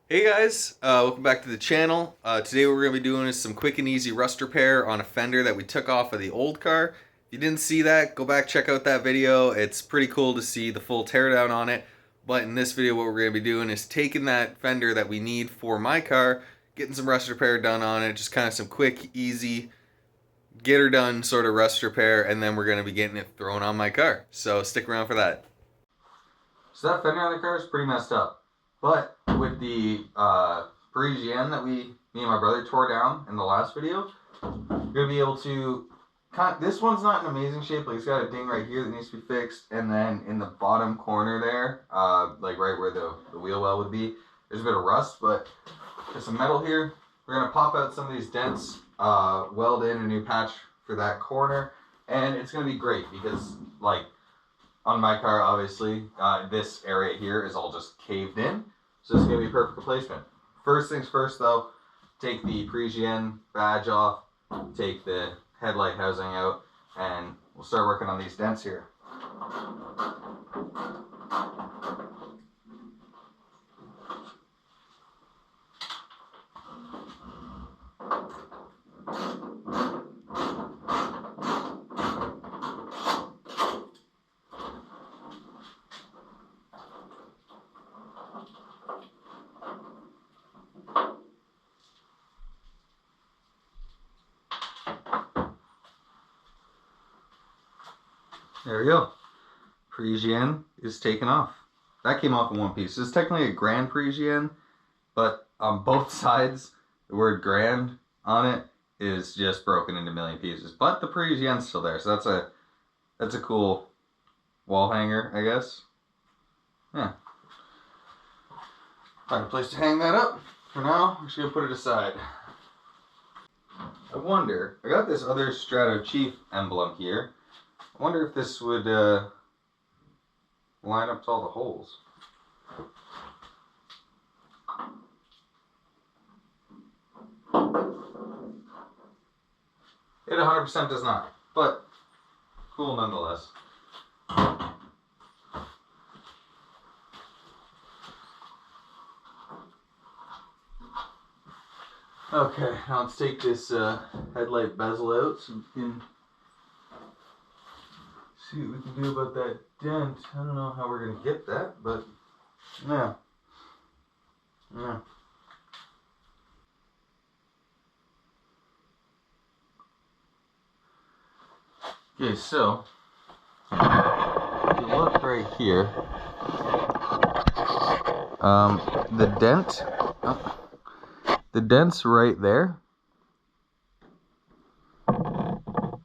Hey guys, welcome back to the channel. Today what we're going to be doing is some quick and easy rust repair on a fender that we took off of the old car. If you didn't see that, go back, check out that video. It's pretty cool to see the full teardown on it. But in this video what we're going to be doing is taking that fender that we need for my car, getting some rust repair done on it, just kind of some quick, easy, get her done sort of rust repair, and then we're going to be getting it thrown on my car. So stick around for that. So that fender on the car is pretty messed up. But with the Parisienne that me and my brother tore down in the last video, we're going to be able to, this one's not in amazing shape, like it's got a ding right here that needs to be fixed, and then in the bottom corner there, like right where the wheel well would be, there's a bit of rust, but there's some metal here. We're going to pop out some of these dents, weld in a new patch for that corner, and it's going to be great because, like, on my car, obviously, this area here is all just caved in, so it's going to be a perfect replacement. First things first, though, take the Parisienne badge off, take the headlight housing out, and we'll start working on these dents here. There we go. Parisienne is taken off. That came off in one piece. This is technically a Grand Parisienne, but on both sides, the word Grand on it is just broken into a million pieces. But the Parisienne's still there, so that's a cool wall hanger, I guess. Yeah. Find a place to hang that up. For now, I'm just gonna put it aside. I wonder, I got this other Strato Chief emblem here. I wonder if this would line up to all the holes. It 100% does not, but cool nonetheless. Okay, now let's take this headlight bezel out so we can see what we can do about that dent. I don't know how we're going to get that, but yeah. Okay, so if you look right here, the dent's right there.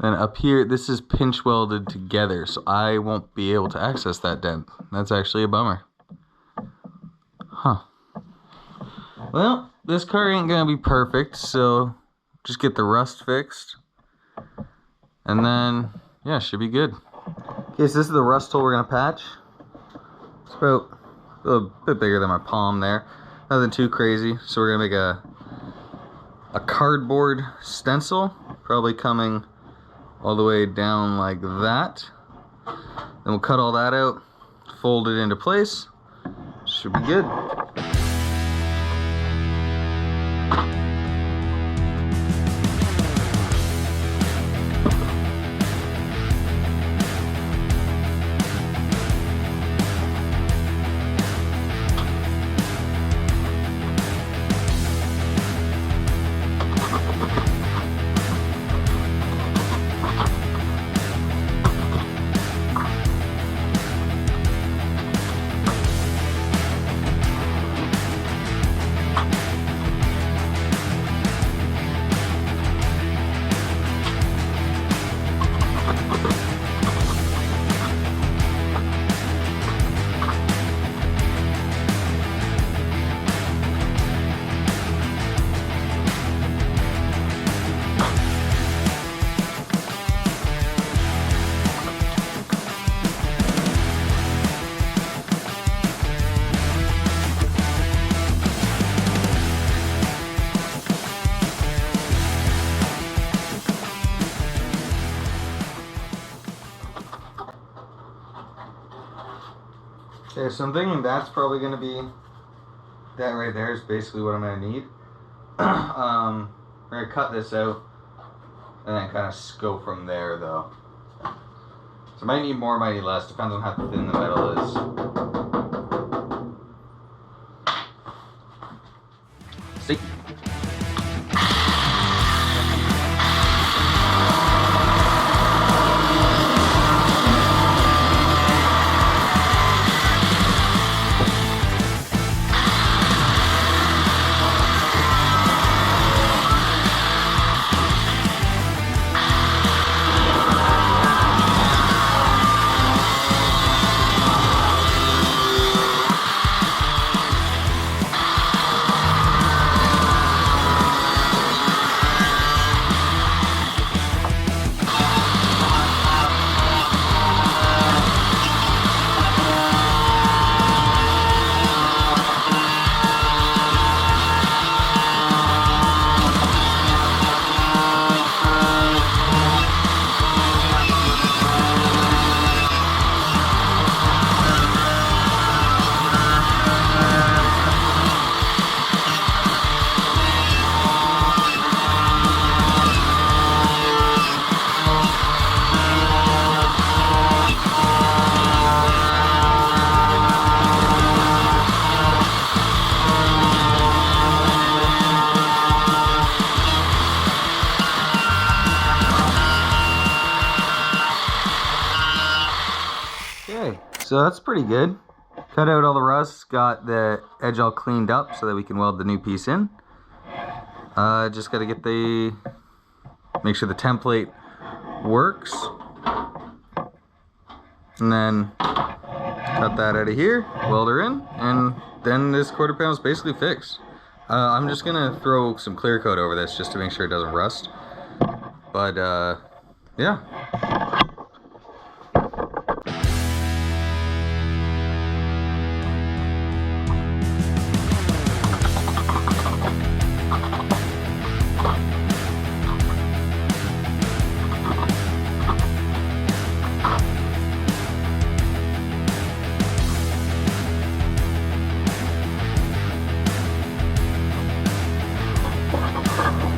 And up here, this is pinch welded together, so I won't be able to access that dent. That's actually a bummer. Huh. Well, this car ain't gonna be perfect, so just get the rust fixed. And then, yeah, should be good. Okay, so this is the rust hole we're gonna patch. It's about a little bit bigger than my palm there. Nothing too crazy. So we're gonna make a cardboard stencil, probably coming all the way down like that. Then we'll cut all that out, fold it into place. Should be good. Okay, so I'm thinking that's probably going to be that right there is basically what I'm going to need. We're going to cut this out and then kind of go from there though. So might need more, might need less, depends on how thin the metal is. See? Okay, so that's pretty good. Cut out all the rust, got the edge all cleaned up so that we can weld the new piece in. Just gotta get make sure the template works. And then cut that out of here, weld her in, and then this quarter panel is basically fixed. I'm just gonna throw some clear coat over this just to make sure it doesn't rust. But yeah.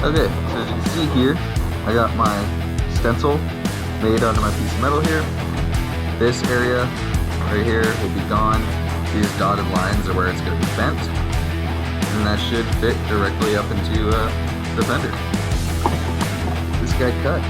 Okay, so as you can see here, I got my stencil made onto my piece of metal here. This area right here will be gone. These dotted lines are where it's going to be bent. And that should fit directly up into the fender. This guy cut.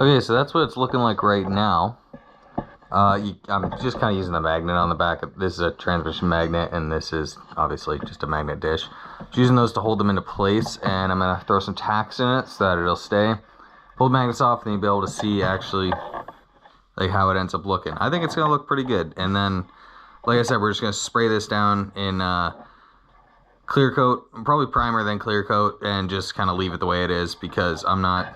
Okay, so that's what it's looking like right now. I'm just kind of using the magnet on the back. This is a transmission magnet, and this is obviously just a magnet dish. Just using those to hold them into place, and I'm gonna throw some tacks in it so that it'll stay. Pull the magnets off, and you'll be able to see actually like how it ends up looking. I think it's gonna look pretty good. And then, like I said, we're just gonna spray this down in clear coat, probably primer then clear coat, and just kind of leave it the way it is because I'm not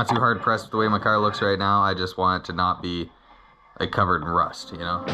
too hard pressed with the way my car looks right now. I just want it to not be like covered in rust, you know?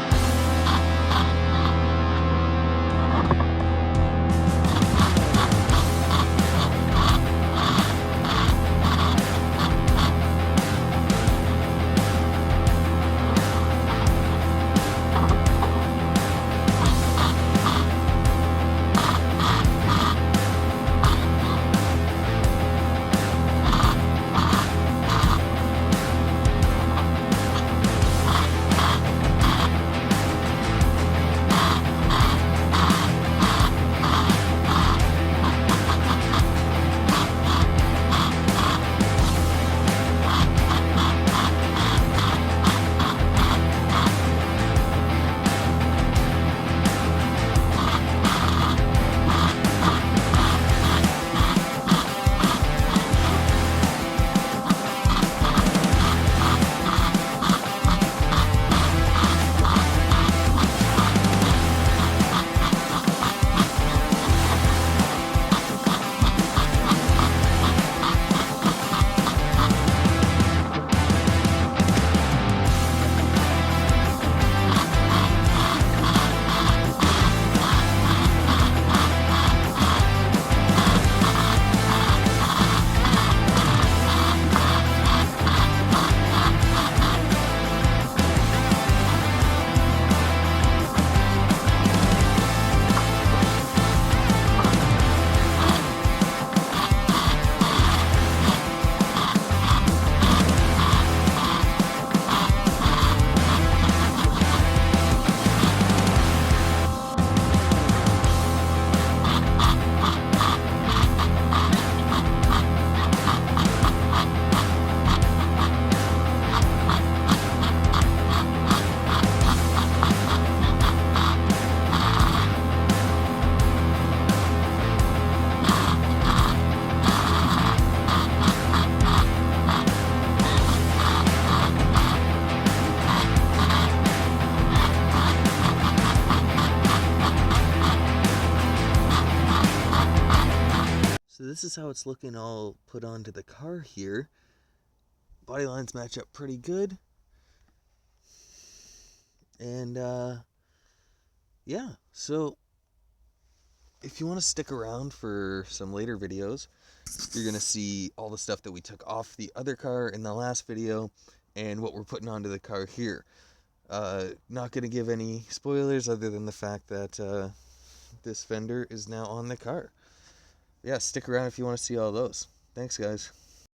So this is how it's looking all put onto the car here. Body lines match up pretty good. And yeah, so if you want to stick around for some later videos, you're going to see all the stuff that we took off the other car in the last video and what we're putting onto the car here. Not going to give any spoilers other than the fact that this fender is now on the car. Yeah, stick around if you want to see all those. Thanks, guys.